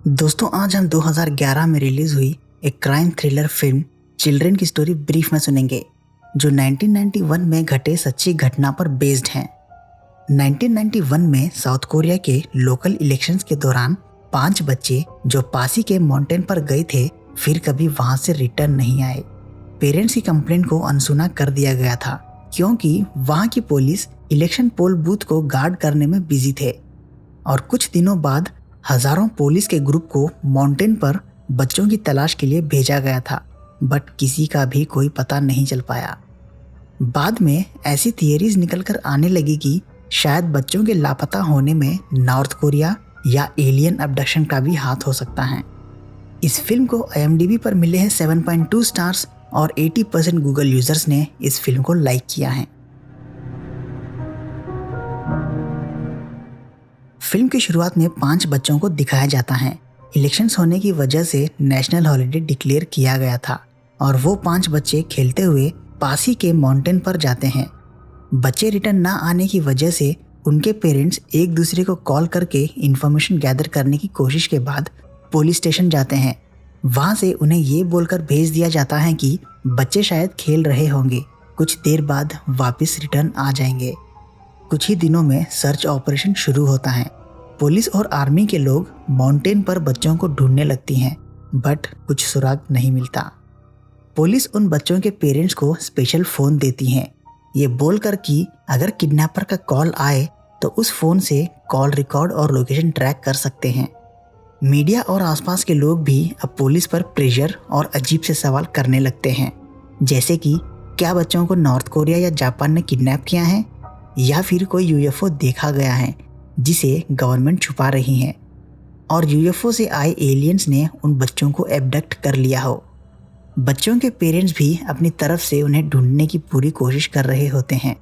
दोस्तों आज हम 2011 में रिलीज हुई एक क्राइम थ्रिलर फिल्म चिल्ड्रन की स्टोरी ब्रीफ में सुनेंगे, जो 1991 में घटे सच्ची घटना पर बेस्ड है। 1991 में साउथ कोरिया के लोकल इलेक्शंस के दौरान 5 बच्चे जो पासी के माउंटेन पर गए थे, फिर कभी वहां से रिटर्न नहीं आए। पेरेंट्स की कंप्लेंट को अनसुना कर दिया गया था क्योंकि वहां की पुलिस इलेक्शन पोल बूथ को गार्ड करने में बिजी थे। और कुछ दिनों बाद हजारों पुलिस के ग्रुप को माउंटेन पर बच्चों की तलाश के लिए भेजा गया था, बट किसी का भी कोई पता नहीं चल पाया। बाद में ऐसी थियरीज निकलकर आने लगी कि शायद बच्चों के लापता होने में नॉर्थ कोरिया या एलियन अबडक्शन का भी हाथ हो सकता है। इस फिल्म को IMDb पर मिले हैं 7.2 स्टार्स और 80% गूगल यूजर्स ने इस फिल्म को लाइक किया है। फिल्म की शुरुआत में 5 बच्चों को दिखाया जाता है। इलेक्शंस होने की वजह से नेशनल हॉलिडे डिक्लेयर किया गया था और वो 5 बच्चे खेलते हुए पासी के माउंटेन पर जाते हैं। बच्चे रिटर्न ना आने की वजह से उनके पेरेंट्स एक दूसरे को कॉल करके इंफॉर्मेशन गैदर करने की कोशिश के बाद पुलिस स्टेशन जाते हैं। वहाँ से उन्हें ये बोलकर भेज दिया जाता है कि बच्चे शायद खेल रहे होंगे, कुछ देर बाद वापस रिटर्न आ जाएंगे। कुछ ही दिनों में सर्च ऑपरेशन शुरू होता है। पुलिस और आर्मी के लोग माउंटेन पर बच्चों को ढूंढने लगती हैं, बट कुछ सुराग नहीं मिलता। पुलिस उन बच्चों के पेरेंट्स को स्पेशल फ़ोन देती हैं, ये बोलकर कि अगर किडनैपर का कॉल आए तो उस फ़ोन से कॉल रिकॉर्ड और लोकेशन ट्रैक कर सकते हैं। मीडिया और आसपास के लोग भी अब पुलिस पर प्रेशर और अजीब से सवाल करने लगते हैं, जैसे कि क्या बच्चों को नॉर्थ कोरिया या जापान ने किडनैप किया है या फिर कोई UFO देखा गया है जिसे गवर्नमेंट छुपा रही है और UFO से आए एलियंस ने उन बच्चों को एबडक्ट कर लिया हो। बच्चों के पेरेंट्स भी अपनी तरफ से उन्हें ढूंढने की पूरी कोशिश कर रहे होते हैं,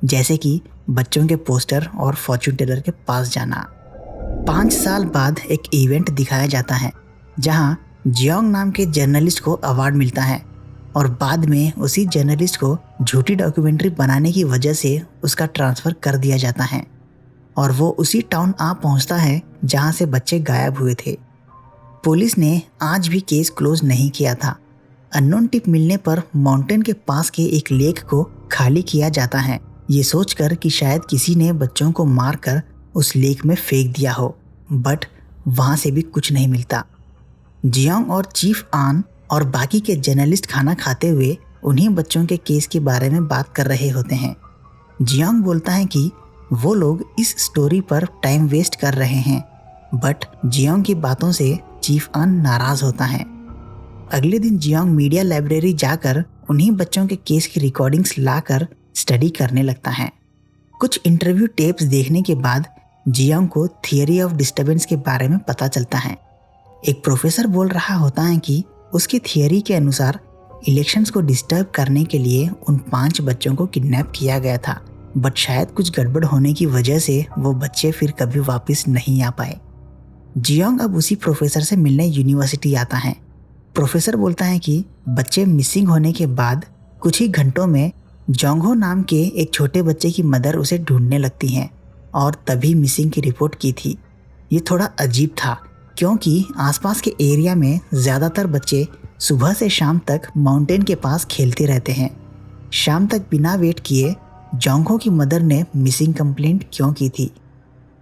जैसे कि बच्चों के पोस्टर और फॉर्च्यून टेलर के पास जाना। 5 साल बाद एक इवेंट दिखाया जाता है जहां जियोंग नाम के जर्नलिस्ट को अवार्ड मिलता है और बाद में उसी जर्नलिस्ट को झूठी डॉक्यूमेंट्री बनाने की वजह से उसका ट्रांसफ़र कर दिया जाता है और वो उसी टाउन आ पहुंचता है जहां से बच्चे गायब हुए थे। पुलिस ने आज भी केस क्लोज नहीं किया था। अननोन टिप मिलने पर माउंटेन के पास के एक लेक को खाली किया जाता है, ये सोचकर कि शायद किसी ने बच्चों को मारकर उस लेक में फेंक दिया हो, बट वहां से भी कुछ नहीं मिलता। जियोंग और चीफ आन और बाकी के जर्नलिस्ट खाना खाते हुए उन्हीं बच्चों के केस के बारे में बात कर रहे होते हैं। जियोंग बोलता है कि वो लोग इस स्टोरी पर टाइम वेस्ट कर रहे हैं, बट जियोंग की बातों से चीफ आन नाराज होता है। अगले दिन जियोंग मीडिया लाइब्रेरी जाकर उन्हीं बच्चों के केस की रिकॉर्डिंग्स लाकर स्टडी करने लगता है। कुछ इंटरव्यू टेप्स देखने के बाद जियोंग को थियरी ऑफ डिस्टर्बेंस के बारे में पता चलता है। एक प्रोफेसर बोल रहा होता है कि उसकी थियरी के अनुसार इलेक्शंस को डिस्टर्ब करने के लिए उन 5 बच्चों को किडनैप किया गया था, बट शायद कुछ गड़बड़ होने की वजह से वो बच्चे फिर कभी वापस नहीं आ पाए। जियोंग अब उसी प्रोफेसर से मिलने यूनिवर्सिटी आता है। प्रोफेसर बोलता है कि बच्चे मिसिंग होने के बाद कुछ ही घंटों में जोंगहो नाम के एक छोटे बच्चे की मदर उसे ढूंढने लगती हैं और तभी मिसिंग की रिपोर्ट की थी। ये थोड़ा अजीब था क्योंकि आसपास के एरिया में ज़्यादातर बच्चे सुबह से शाम तक माउंटेन के पास खेलते रहते हैं। शाम तक बिना वेट किए जोंगहो की मदर ने मिसिंग कंप्लेंट क्यों की थी।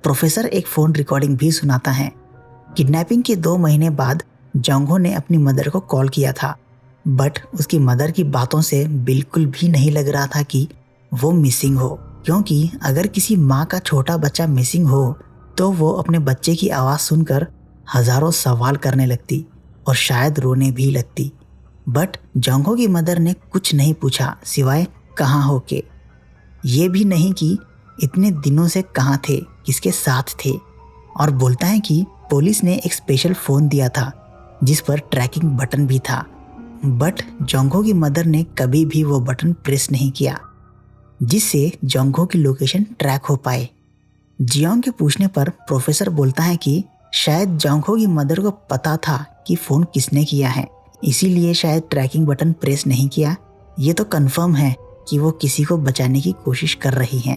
प्रोफेसर एक फ़ोन रिकॉर्डिंग भी सुनाता है। किडनैपिंग के 2 महीने बाद जोंगहो ने अपनी मदर को कॉल किया था, बट उसकी मदर की बातों से बिल्कुल भी नहीं लग रहा था कि वो मिसिंग हो, क्योंकि अगर किसी माँ का छोटा बच्चा मिसिंग हो तो वो अपने बच्चे की आवाज़ सुनकर हज़ारों सवाल करने लगती और शायद रोने भी लगती। बट जोंगहो की मदर ने कुछ नहीं पूछा सिवाय कहाँ हो के, ये भी नहीं कि इतने दिनों से कहाँ थे, किसके साथ थे। और बोलता है कि पुलिस ने एक स्पेशल फ़ोन दिया था जिस पर ट्रैकिंग बटन भी था, बट जोंगहो की मदर ने कभी भी वो बटन प्रेस नहीं किया जिससे जोंगहो की लोकेशन ट्रैक हो पाए। जियोंग के पूछने पर प्रोफेसर बोलता है कि शायद जोंगहो की मदर को पता था कि फ़ोन किसने किया है, इसीलिए शायद ट्रैकिंग बटन प्रेस नहीं किया। ये तो कंफर्म है कि वो किसी को बचाने की कोशिश कर रही हैं।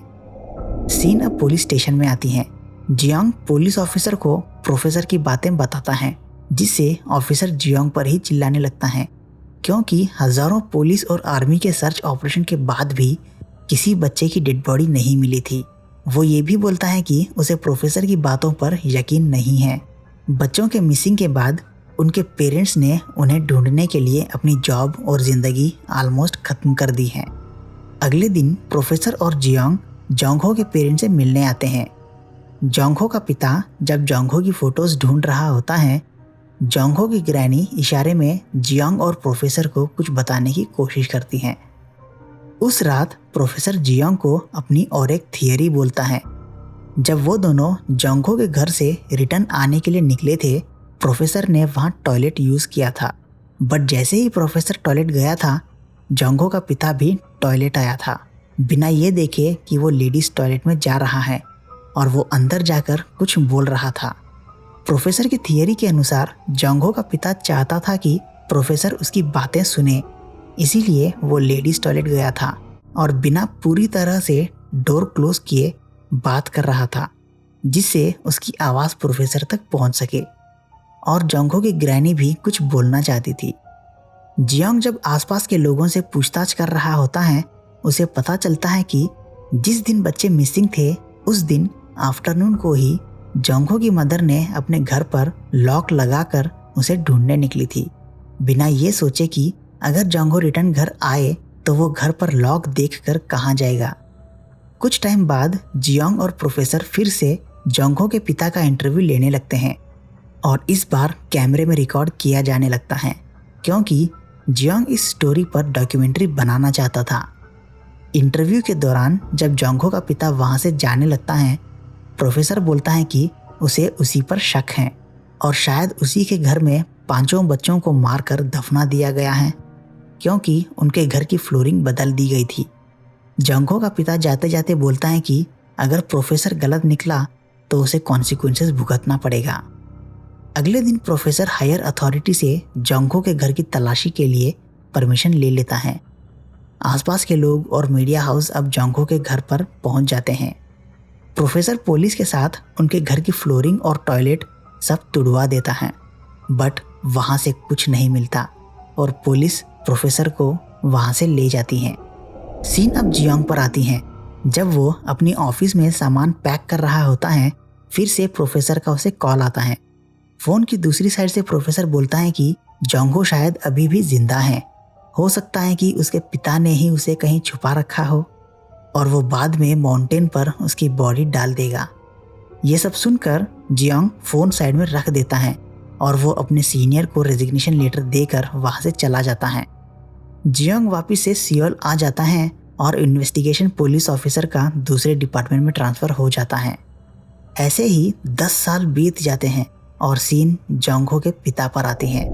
सीन अब पुलिस स्टेशन में आती हैं। जियोंग पुलिस ऑफिसर को प्रोफेसर की बातें बताता है, जिससे ऑफिसर जियोंग पर ही चिल्लाने लगता है, क्योंकि हजारों पुलिस और आर्मी के सर्च ऑपरेशन के बाद भी किसी बच्चे की डेड बॉडी नहीं मिली थी। वो ये भी बोलता है कि उसे प्रोफेसर की बातों पर यकीन नहीं है। बच्चों के मिसिंग के बाद उनके पेरेंट्स ने उन्हें ढूंढने के लिए अपनी जॉब और जिंदगी ऑलमोस्ट खत्म कर दी है। अगले दिन प्रोफेसर और जियोंग जोंगहो के पेरेंट्स से मिलने आते हैं। जोंगहो का पिता जब जोंगहो की फोटोज ढूंढ रहा होता है, जोंगहो की ग्रैनी इशारे में जियोंग और प्रोफेसर को कुछ बताने की कोशिश करती हैं। उस रात प्रोफेसर जियोंग को अपनी और एक थियरी बोलता है। जब वो दोनों जोंगहो के घर से रिटर्न आने के लिए निकले थे, प्रोफेसर ने वहाँ टॉयलेट यूज़ किया था, बट जैसे ही प्रोफेसर टॉयलेट गया था, जोंगहो का पिता भी टॉयलेट आया था, बिना ये देखे कि वो लेडीज़ टॉयलेट में जा रहा है, और वो अंदर जाकर कुछ बोल रहा था। प्रोफेसर की थियरी के अनुसार जोंगहो का पिता चाहता था कि प्रोफेसर उसकी बातें सुने, इसीलिए वो लेडीज़ टॉयलेट गया था और बिना पूरी तरह से डोर क्लोज किए बात कर रहा था, जिससे उसकी आवाज़ प्रोफेसर तक पहुंच सके। और जोंगहो की ग्रैनी भी कुछ बोलना चाहती थी। जियोंग जब आसपास के लोगों से पूछताछ कर रहा होता है, उसे पता चलता है कि जिस दिन बच्चे मिसिंग थे, उस दिन आफ्टरनून को ही जोंगहो की मदर ने अपने घर पर लॉक लगाकर उसे ढूंढने निकली थी, बिना ये सोचे कि अगर जोंगहो रिटर्न घर आए तो वो घर पर लॉक देखकर कहाँ जाएगा। कुछ टाइम बाद जियोंग और प्रोफेसर फिर से जोंगहो के पिता का इंटरव्यू लेने लगते हैं, और इस बार कैमरे में रिकॉर्ड किया जाने लगता है, क्योंकि जियोंग इस स्टोरी पर डॉक्यूमेंट्री बनाना चाहता था। इंटरव्यू के दौरान जब जोंगहो का पिता वहाँ से जाने लगता है, प्रोफेसर बोलता है कि उसे उसी पर शक है और शायद उसी के घर में 5 बच्चों को मारकर दफना दिया गया है, क्योंकि उनके घर की फ्लोरिंग बदल दी गई थी। जोंगहो का पिता जाते जाते बोलता है कि अगर प्रोफेसर गलत निकला तो उसे कॉन्सिक्वेंसेस भुगतना पड़ेगा। अगले दिन प्रोफेसर हायर अथॉरिटी से जोंगहो के घर की तलाशी के लिए परमिशन ले लेता है। आसपास के लोग और मीडिया हाउस अब जोंगहो के घर पर पहुंच जाते हैं। प्रोफेसर पुलिस के साथ उनके घर की फ्लोरिंग और टॉयलेट सब तुड़वा देता है, बट वहाँ से कुछ नहीं मिलता और पुलिस प्रोफेसर को वहाँ से ले जाती है। सीन अब जियोंग पर आती है। जब वो अपनी ऑफिस में सामान पैक कर रहा होता है, फिर से प्रोफेसर का उसे कॉल आता है। फ़ोन की दूसरी साइड से प्रोफेसर बोलता है कि जोंगहो शायद अभी भी जिंदा है, हो सकता है कि उसके पिता ने ही उसे कहीं छुपा रखा हो और वो बाद में माउंटेन पर उसकी बॉडी डाल देगा। ये सब सुनकर जियोंग फ़ोन साइड में रख देता है और वो अपने सीनियर को रेजिग्नेशन लेटर देकर वहाँ से चला जाता है। जियोंग वापस से सियोल आ जाता है और इन्वेस्टिगेशन पुलिस ऑफिसर का दूसरे डिपार्टमेंट में ट्रांसफ़र हो जाता है। ऐसे ही 10 साल बीत जाते हैं और सीन जोंगहो के पिता पर आती है।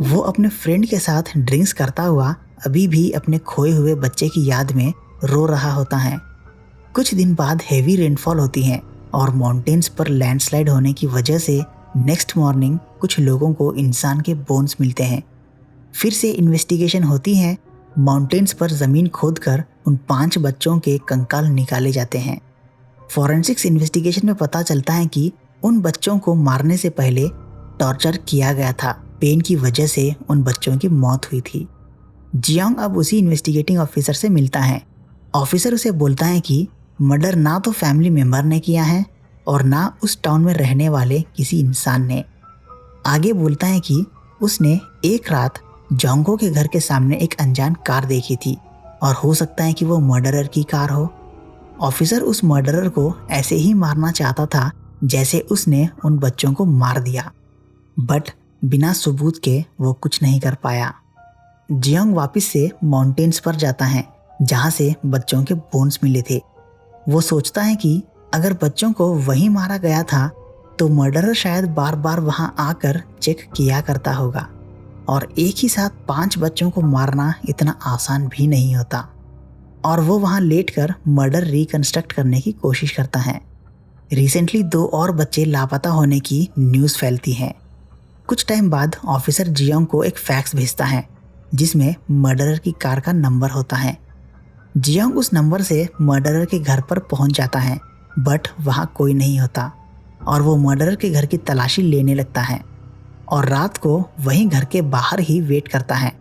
वो अपने फ्रेंड के साथ ड्रिंक्स करता हुआ अभी भी अपने खोए हुए बच्चे की याद में रो रहा होता है। कुछ दिन बाद हेवी रेनफॉल होती है और माउंटेन्स पर लैंडस्लाइड होने की वजह से नेक्स्ट मॉर्निंग कुछ लोगों को इंसान के बोन्स मिलते हैं। फिर से इन्वेस्टिगेशन होती है। माउंटेन्स पर ज़मीन खोदकर उन 5 बच्चों के कंकाल निकाले जाते हैं। फॉरेंसिक्स इन्वेस्टिगेशन में पता चलता है कि उन बच्चों को मारने से पहले टॉर्चर किया गया था। पेन की वजह से उन बच्चों की मौत हुई थी। जियोंग अब उसी इन्वेस्टिगेटिंग ऑफिसर से मिलता है। ऑफिसर उसे बोलता है कि मर्डर ना तो फैमिली मेम्बर ने किया है और ना उस टाउन में रहने वाले किसी इंसान ने। आगे बोलता है कि उसने एक रात जोंगहो के घर के सामने एक अनजान कार देखी थी और हो सकता है कि वो मर्डरर की कार हो। ऑफिसर उस मर्डरर को ऐसे ही मारना चाहता था जैसे उसने उन बच्चों को मार दिया, बट बिना सबूत के वो कुछ नहीं कर पाया। जियोंग वापस से माउंटेन्स पर जाता है जहाँ से बच्चों के बोन्स मिले थे। वो सोचता है कि अगर बच्चों को वहीं मारा गया था तो मर्डरर शायद बार बार वहाँ आकर चेक किया करता होगा और एक ही साथ 5 बच्चों को मारना इतना आसान भी नहीं होता। और वो वहाँ लेटकर मर्डर रिकंस्ट्रक्ट करने की कोशिश करता है। रिसेंटली 2 और बच्चे लापता होने की न्यूज़ फैलती है। कुछ टाइम बाद ऑफिसर जियोंग को एक फैक्स भेजता है जिसमें मर्डरर की कार का नंबर होता है। जियोंग उस नंबर से मर्डरर के घर पर पहुंच जाता है, बट वहाँ कोई नहीं होता और वो मर्डरर के घर की तलाशी लेने लगता है और रात को वहीं घर के बाहर ही वेट करता है।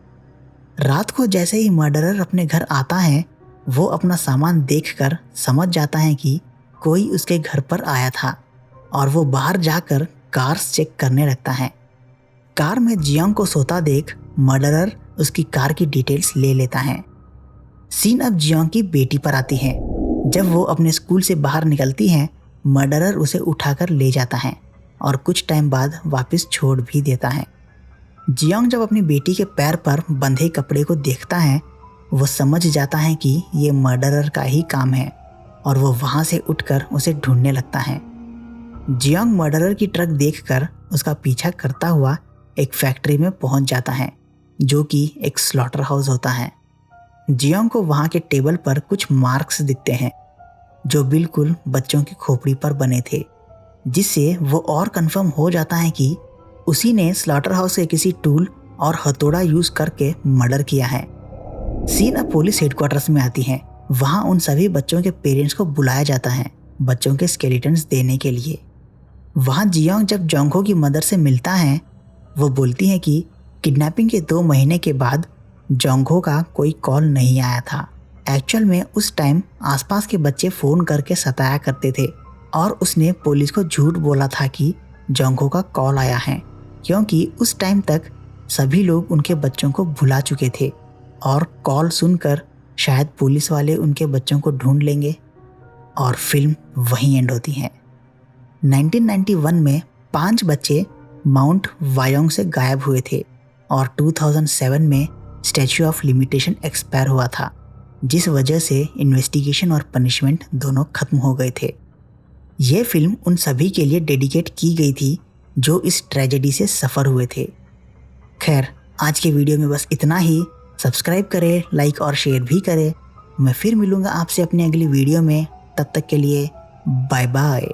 रात को जैसे ही मर्डरर अपने घर आता है, वो अपना सामान देखकर समझ जाता है कि कोई उसके घर पर आया था और वो बाहर जाकर कार्स चेक करने लगता है। कार में जियोंग को सोता देख मर्डरर उसकी कार की डिटेल्स ले लेता है। सीन अब जियोंग की बेटी पर आती है। जब वो अपने स्कूल से बाहर निकलती है, मर्डरर उसे उठाकर ले जाता है और कुछ टाइम बाद वापस छोड़ भी देता है। जियोंग जब अपनी बेटी के पैर पर बंधे कपड़े को देखता है, वो समझ जाता है कि ये मर्डरर का ही काम है और वो वहाँ से उठकर उसे ढूंढने लगता है। जियोंग मर्डरर की ट्रक देखकर उसका पीछा करता हुआ एक फैक्ट्री में पहुंच जाता है, जो कि एक स्लॉटर हाउस होता है। जियोंग को वहाँ के टेबल पर कुछ मार्क्स दिखते हैं जो बिल्कुल बच्चों की खोपड़ी पर बने थे, जिससे वो और कंफर्म हो जाता है कि उसी ने स्लॉटर हाउस के किसी टूल और हथौड़ा यूज करके मर्डर किया है। सीन अब पुलिस हेडक्वार्टर्स में आती है। वहाँ उन सभी बच्चों के पेरेंट्स को बुलाया जाता है बच्चों के स्केलेटन्स देने के लिए। वहाँ जियोंग जब जोंगहो की मदर से मिलता है, वो बोलती है कि किडनैपिंग के 2 महीने के बाद जोंगहो का कोई कॉल नहीं आया था। एक्चुअल में उस टाइम आसपास के बच्चे फ़ोन करके सताया करते थे और उसने पुलिस को झूठ बोला था कि जोंगहो का कॉल आया है, क्योंकि उस टाइम तक सभी लोग उनके बच्चों को भुला चुके थे और कॉल सुनकर शायद पुलिस वाले उनके बच्चों को ढूंढ लेंगे और फिल्म वहीं एंड होती है। 1991 में 5 बच्चे माउंट वायोंग से गायब हुए थे और 2007 में स्टैच्यू ऑफ लिमिटेशन एक्सपायर हुआ था, जिस वजह से इन्वेस्टिगेशन और पनिशमेंट दोनों खत्म हो गए थे। ये फिल्म उन सभी के लिए डेडिकेट की गई थी जो इस ट्रेजेडी से सफ़र हुए थे। खैर, आज के वीडियो में बस इतना ही। सब्सक्राइब करें, लाइक और शेयर भी करें। मैं फिर मिलूँगा आपसे अपनी अगली वीडियो में। तब तक के लिए बाय बाय।